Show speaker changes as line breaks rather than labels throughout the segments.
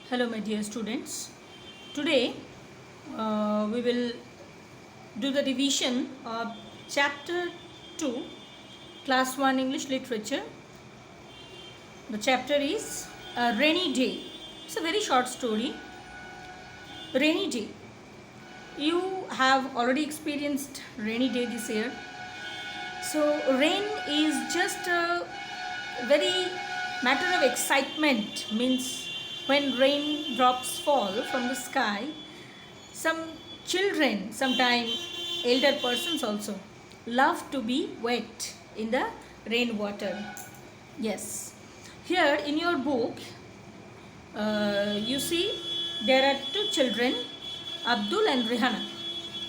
Hello my dear students. Today we will do the revision of chapter 2 class 1 English literature. The chapter is a rainy day. It's a very short story. Rainy day. You have already experienced rainy day this year. So rain is just a very matter of excitement, means when raindrops fall from the sky, some children, sometimes elder persons also, love to be wet in the rainwater. Yes. Here in your book, you see there are two children, Abdul and Rihanna.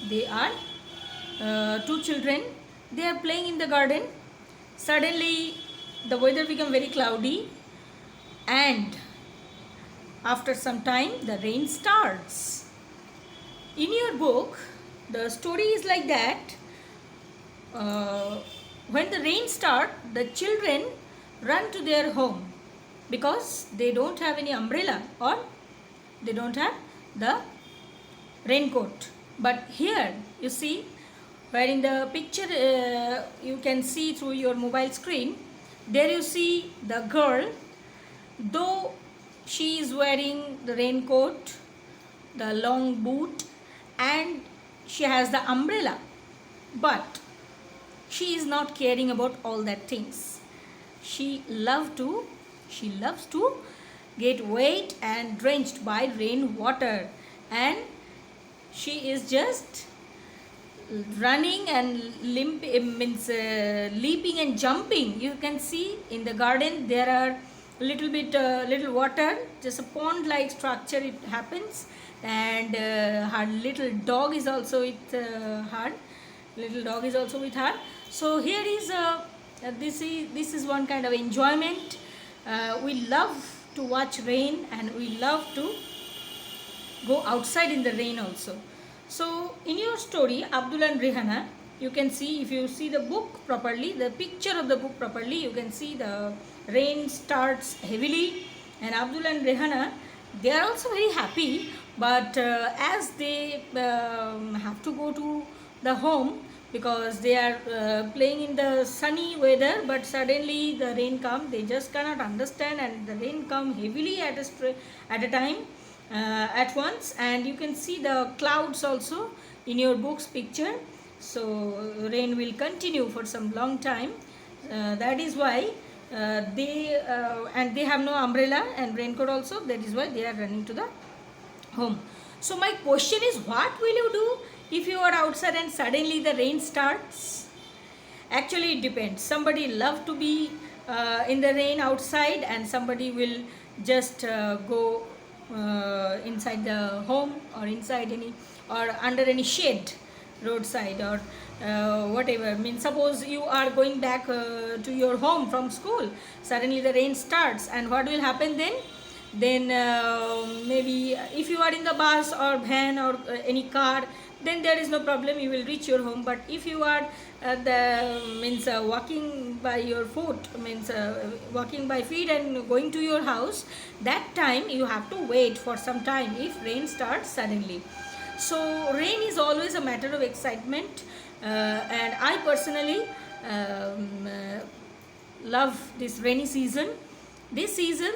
They are two children. They are playing in the garden. Suddenly, the weather became very cloudy, and after some time, the rain starts. In your book, the story is like that. When the rain starts, the children run to their home because they don't have any umbrella or they don't have the raincoat. But here, you see, where in the picture you can see through your mobile screen, there you see the girl, though she is wearing the raincoat, the long boot, and she has the umbrella, but she is not caring about all that things. She loves to get wet and drenched by rainwater, and she is just running and leaping and jumping. You can see in the garden there are little water, just a pond like structure it happens, and her little dog is also with her. So here is this is one kind of enjoyment. We love to watch rain, and we love to go outside in the rain also. So in your story, Abdul and Rihanna, you can see, if you see the book properly, the picture of the book properly, you can see the rain starts heavily, and Abdul and Rihanna, they are also very happy, but as they have to go to the home because they are playing in the sunny weather, but suddenly the rain come, they just cannot understand, and the rain come heavily at a time, at once, and you can see the clouds also in your book's picture. So rain will continue for some long time. That is why they have no umbrella and raincoat also. That is why they are running to the home. So my question is, what will you do if you are outside and suddenly the rain starts? Actually, it depends. Somebody love to be in the rain outside, and somebody will just go inside the home, or inside any, or under any shade, roadside, or whatever. Means suppose you are going back to your home from school, suddenly the rain starts, and what will happen then? Maybe if you are in the bus or van or any car, then there is no problem, you will reach your home. But if you are walking by your foot, walking by feet and going to your house, that time you have to wait for some time if rain starts suddenly. So rain is always a matter of excitement, and I personally love this rainy season. This season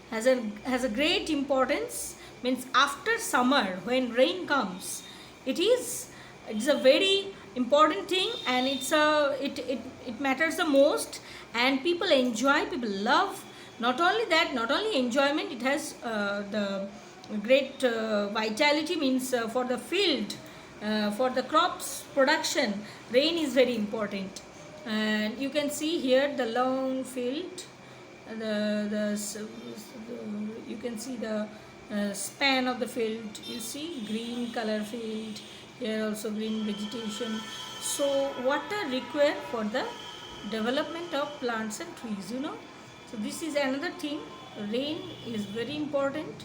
has a great importance. Means after summer, when rain comes, it's a very important thing, and it matters the most, and people enjoy, people love. Not only enjoyment, it has the great vitality, means for the field, for the crops production, rain is very important. And you can see here the long field, you can see the span of the field. You see green color field, here also green vegetation. So water required for the development of plants and trees, so this is another thing. Rain is very important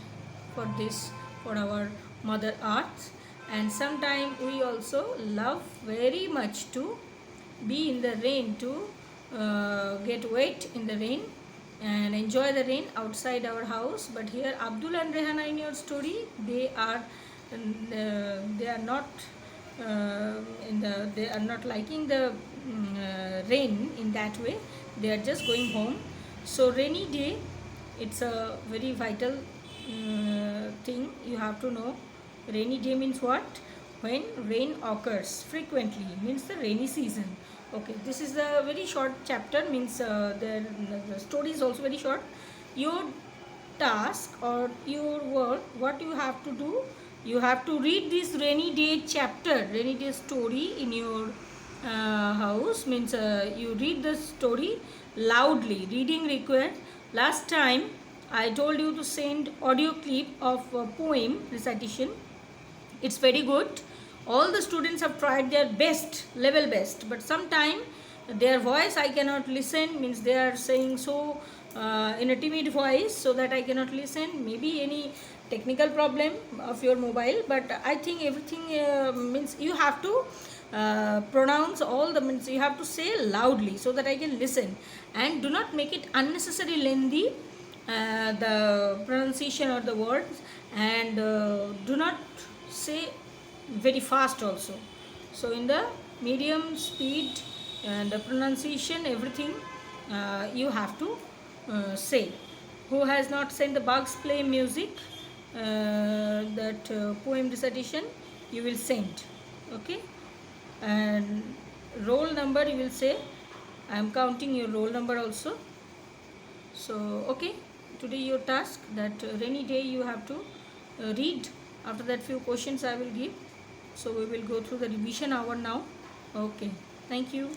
for this, for our mother earth. And sometimes we also love very much to be in the rain, to get wet in the rain. and enjoy the rain outside our house. But here Abdul and Rehana, in your story, they are not they are not liking the rain in that way. They are just going home. So rainy day, it's a very vital thing you have to know. Rainy day means what? When rain occurs frequently, means the rainy season. Okay, this is a very short chapter, means the story is also very short. Your task or your work, what you have to do, you have to read this rainy day chapter, rainy day story in your house, means you read the story loudly. Reading required. Last time I told you to send audio clip of poem recitation. It's very good. All the students have tried their best, level best, but sometime their voice I cannot listen, means they are saying so in a timid voice, so that I cannot listen. Maybe any technical problem of your mobile, but I think everything means you have to pronounce all the, means you have to say loudly so that I can listen, and do not make it unnecessary lengthy the pronunciation of the words, and do not say very fast also. So in the medium speed and the pronunciation, everything you have to say. Who has not sent the Bugs Play music, that poem recitation, you will send. Okay, and roll number you will say. I am counting your roll number also. So okay, today your task, that rainy day you have to read. After that few questions I will give. So we will go through the revision hour now. Okay, thank you.